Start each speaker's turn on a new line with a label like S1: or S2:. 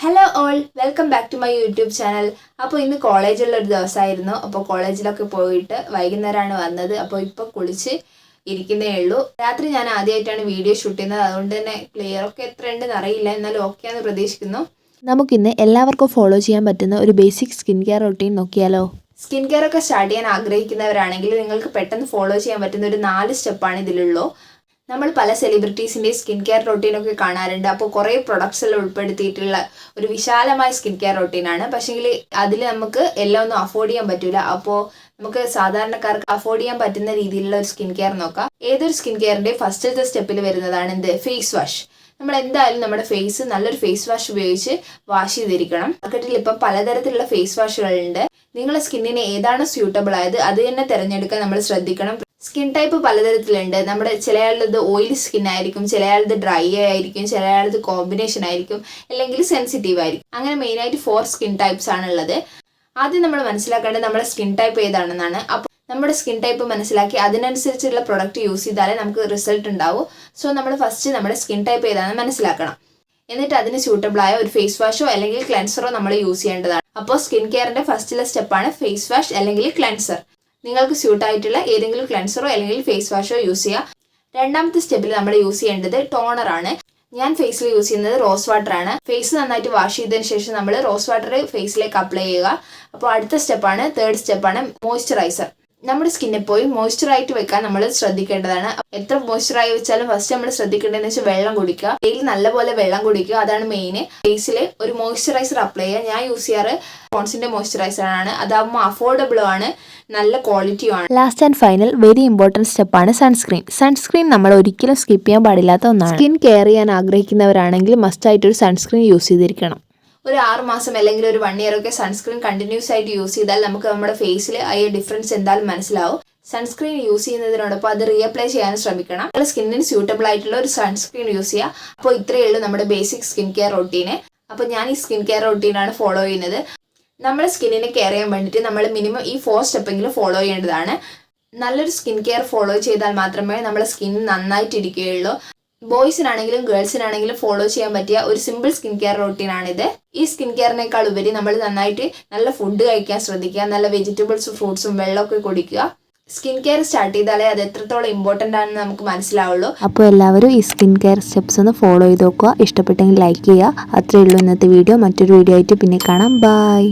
S1: Hello all, welcome back to my YouTube channel. അപ്പോൾ ഇന്ന് കോളേജിലുള്ള ഒരു ദിവസമായിരുന്നു. അപ്പോൾ കോളേജിലൊക്കെ പോയിട്ട് വൈകുന്നേരമാണ് വന്നത്. അപ്പോൾ ഇപ്പോൾ കുളിച്ച് ഇരിക്കുന്നേ ഉള്ളൂ. രാത്രി ഞാൻ ആദ്യമായിട്ടാണ് വീഡിയോ ഷൂട്ട് ചെയ്യുന്നത്, അതുകൊണ്ട് തന്നെ ക്ലിയർ ഒക്കെ എത്ര ഉണ്ടെന്ന് അറിയില്ല, എന്നാലും ഓക്കെ ആണെന്ന് പ്രതീക്ഷിക്കുന്നു.
S2: നമുക്കിന്ന് എല്ലാവർക്കും ഫോളോ ചെയ്യാൻ പറ്റുന്ന ഒരു ബേസിക് സ്കിൻ കെയർ റൊട്ടീൻ നോക്കിയാലോ.
S1: സ്കിൻ കെയർ ഒക്കെ സ്റ്റാർട്ട് ചെയ്യാൻ ആഗ്രഹിക്കുന്നവരാണെങ്കിൽ നിങ്ങൾക്ക് പെട്ടെന്ന് ഫോളോ ചെയ്യാൻ പറ്റുന്ന ഒരു 4 സ്റ്റെപ്പാണ് ഇതിലുള്ളൂ. നമ്മൾ പല സെലിബ്രിറ്റീസിൻ്റെയും സ്കിൻ കെയർ റൊട്ടീനൊക്കെ കാണാറുണ്ട്. അപ്പോൾ കുറേ പ്രൊഡക്ട്സ് എല്ലാം ഉൾപ്പെടുത്തിയിട്ടുള്ള ഒരു വിശാലമായ സ്കിൻ കെയർ റൊട്ടീനാണ്. പക്ഷേങ്കിൽ അതിൽ നമുക്ക് എല്ലാം ഒന്നും അഫോർഡ് ചെയ്യാൻ പറ്റില്ല. അപ്പോൾ നമുക്ക് സാധാരണക്കാർക്ക് അഫോർഡ് ചെയ്യാൻ പറ്റുന്ന രീതിയിലുള്ള ഒരു സ്കിൻ കെയർ നോക്കാം. ഏതൊരു സ്കിൻ കെയറിൻ്റെ ഫസ്റ്റത്തെ സ്റ്റെപ്പിൽ വരുന്നതാണ് എന്ത്, ഫേസ് വാഷ്. നമ്മൾ എന്തായാലും നമ്മുടെ ഫേസ് നല്ലൊരു ഫേസ് വാഷ് ഉപയോഗിച്ച് വാഷ് ചെയ്തിരിക്കണം. മാർക്കറ്റിൽ ഇപ്പം പലതരത്തിലുള്ള ഫേസ് വാഷുകളുണ്ട്. നിങ്ങളുടെ സ്കിന്നിന് ഏതാണ് സ്യൂട്ടബിൾ ആയത് അത് തന്നെ തിരഞ്ഞെടുക്കാൻ നമ്മൾ ശ്രദ്ധിക്കണം. സ്കിൻ ടൈപ്പ് പലതരത്തിലുണ്ട്. നമ്മുടെ ചിലയാളുടെ ഓയിലി സ്കിൻ ആയിരിക്കും, ചിലയാളുടെ ഡ്രൈ ആയിരിക്കും, ചിലയാളുടെ കോമ്പിനേഷൻ ആയിരിക്കും, അല്ലെങ്കിൽ സെൻസിറ്റീവ് ആയിരിക്കും. അങ്ങനെ മെയിനായിട്ട് 4 സ്കിൻ ടൈപ്സ് ആണുള്ളത്. ആദ്യം നമ്മൾ മനസ്സിലാക്കേണ്ടത് നമ്മുടെ സ്കിൻ ടൈപ്പ് ഏതാണെന്നാണ്. അപ്പോൾ നമ്മുടെ സ്കിൻ ടൈപ്പ് മനസ്സിലാക്കി അതിനനുസരിച്ചുള്ള പ്രൊഡക്റ്റ് യൂസ് ചെയ്താലേ നമുക്ക് റിസൾട്ട് ഉണ്ടാവും. സോ നമ്മൾ ഫസ്റ്റ് നമ്മുടെ സ്കിൻ ടൈപ്പ് ഏതാണെന്ന് മനസ്സിലാക്കണം. എന്നിട്ട് അതിന് സ്യൂട്ടബിളായ ഒരു ഫേസ് വാഷോ അല്ലെങ്കിൽ ക്ലെൻസറോ നമ്മൾ യൂസ് ചെയ്യേണ്ടതാണ്. അപ്പോൾ സ്കിൻ കെയറിൻ്റെ ഫസ്റ്റിലെ സ്റ്റെപ്പാണ് ഫേസ് വാഷ് അല്ലെങ്കിൽ ക്ലെൻസർ. നിങ്ങൾക്ക് സ്യൂട്ടായിട്ടുള്ള ഏതെങ്കിലും ക്ലെൻസറോ അല്ലെങ്കിൽ ഫേസ് വാഷോ യൂസ് ചെയ്യുക. രണ്ടാമത്തെ സ്റ്റെപ്പിൽ നമ്മൾ യൂസ് ചെയ്യേണ്ടത് ടോണറാണ്. ഞാൻ ഫേസിൽ യൂസ് ചെയ്യുന്നത് റോസ് വാട്ടർ ആണ്. ഫേസ് നന്നായിട്ട് വാഷ് ചെയ്തതിന് ശേഷം നമ്മൾ റോസ് വാട്ടർ ഫേസിലേക്ക് അപ്ലൈ ചെയ്യുക. അപ്പോൾ അടുത്ത സ്റ്റെപ്പാണ്, തേർഡ് സ്റ്റെപ്പാണ് മോയ്സ്ചറൈസർ. നമ്മുടെ സ്കിന്നെ പോയി മോയ്സ്ചറായിട്ട് വെക്കാൻ നമ്മൾ ശ്രദ്ധിക്കേണ്ടതാണ്. എത്ര മോയ്സ്ചറായി വെച്ചാലും ഫസ്റ്റ് നമ്മൾ ശ്രദ്ധിക്കേണ്ടതെന്ന് വെച്ചാൽ വെള്ളം കുടിക്കുക. ഡെയിലി നല്ലപോലെ വെള്ളം കുടിക്കുക, അതാണ് മെയിൻ. ഫേസിൽ ഒരു മോയ്സ്ചറൈസർ അപ്ലൈ ചെയ്യുക. ഞാൻ യൂസ് ചെയ്യാറ് പോൺസിന്റെ മോയ്സ്ചറൈസർ ആണ്. അതാകുമ്പോൾ അഫോർഡബിളും ആണ്, നല്ല ക്വാളിറ്റിയും ആണ്.
S2: Last and final very important സ്റ്റെപ്പാണ് സൺസ്ക്രീൻ. സൺസ്ക്രീൻ നമ്മൾ ഒരിക്കലും സ്കിപ്പ് ചെയ്യാൻ പാടില്ലാത്ത ഒന്നാണ്. സ്കിൻ കെയർ ചെയ്യാൻ ആഗ്രഹിക്കുന്നവരാണെങ്കിൽ മസ്റ്റായിട്ടൊരു സൺസ്ക്രീൻ യൂസ് ചെയ്തിരിക്കണം.
S1: ഒരു 6 മാസം അല്ലെങ്കിൽ ഒരു 1 ഇയർ ഒക്കെ സൺസ്ക്രീൻ കണ്ടിന്യൂസ് ആയിട്ട് യൂസ് ചെയ്താൽ നമുക്ക് നമ്മുടെ ഫേസിൽ ആ ഡിഫറൻസ് എന്തായാലും മനസ്സിലാവും. സൺസ്ക്രീൻ യൂസ് ചെയ്യുന്നതിനോടൊപ്പം അത് റീഅപ്ലൈ ചെയ്യാൻ ശ്രമിക്കണം. നമ്മുടെ സ്കിന്നിന് സ്യൂട്ടബിൾ ആയിട്ടുള്ള ഒരു സൺസ്ക്രീൻ യൂസ് ചെയ്യുക. അപ്പോൾ ഇത്രയേ ഉള്ളൂ നമ്മുടെ ബേസിക് സ്കിൻ കെയർ റൊട്ടീന്. അപ്പോൾ ഞാൻ ഈ സ്കിൻ കെയർ റൊട്ടീനാണ് ഫോളോ ചെയ്യുന്നത്. നമ്മുടെ സ്കിന്നിനെ കെയർ ചെയ്യാൻ വേണ്ടിയിട്ട് നമ്മൾ മിനിമം ഈ 4 സ്റ്റെപ്പെങ്കിലും ഫോളോ ചെയ്യേണ്ടതാണ്. നല്ലൊരു സ്കിൻ കെയർ ഫോളോ ചെയ്താൽ മാത്രമേ നമ്മുടെ സ്കിൻ നന്നായിട്ട് ഇരിക്കുകയുള്ളൂ. ബോയ്സിനാണെങ്കിലും ഗേൾസിനാണെങ്കിലും ഫോളോ ചെയ്യാൻ പറ്റിയ ഒരു സിമ്പിൾ സ്കിൻ കെയർ റൊട്ടീനാണിത്. ഈ സ്കിൻ കെയറിനേക്കാൾ ഉപരി നമ്മൾ നന്നായിട്ട് നല്ല ഫുഡ് കഴിക്കാൻ ശ്രദ്ധിക്കുക. നല്ല വെജിറ്റബിൾസും ഫ്രൂട്ട്സും വെള്ളമൊക്കെ കുടിക്കുക. സ്കിൻ കെയർ സ്റ്റാർട്ട് ചെയ്താലേ അത് എത്രത്തോളം ഇമ്പോർട്ടൻ്റ് ആണെന്ന് നമുക്ക് മനസ്സിലാവുള്ളൂ.
S2: അപ്പോൾ എല്ലാവരും ഈ സ്കിൻ കെയർ സ്റ്റെപ്സ് ഒന്ന് ഫോളോ ചെയ്ത് നോക്കുക. ഇഷ്ടപ്പെട്ടെങ്കിൽ ലൈക്ക് ചെയ്യുക. അത്രയേ ഉള്ളൂ ഇന്നത്തെ വീഡിയോ. മറ്റൊരു വീഡിയോ ആയിട്ട് പിന്നെ കാണാം. ബൈ.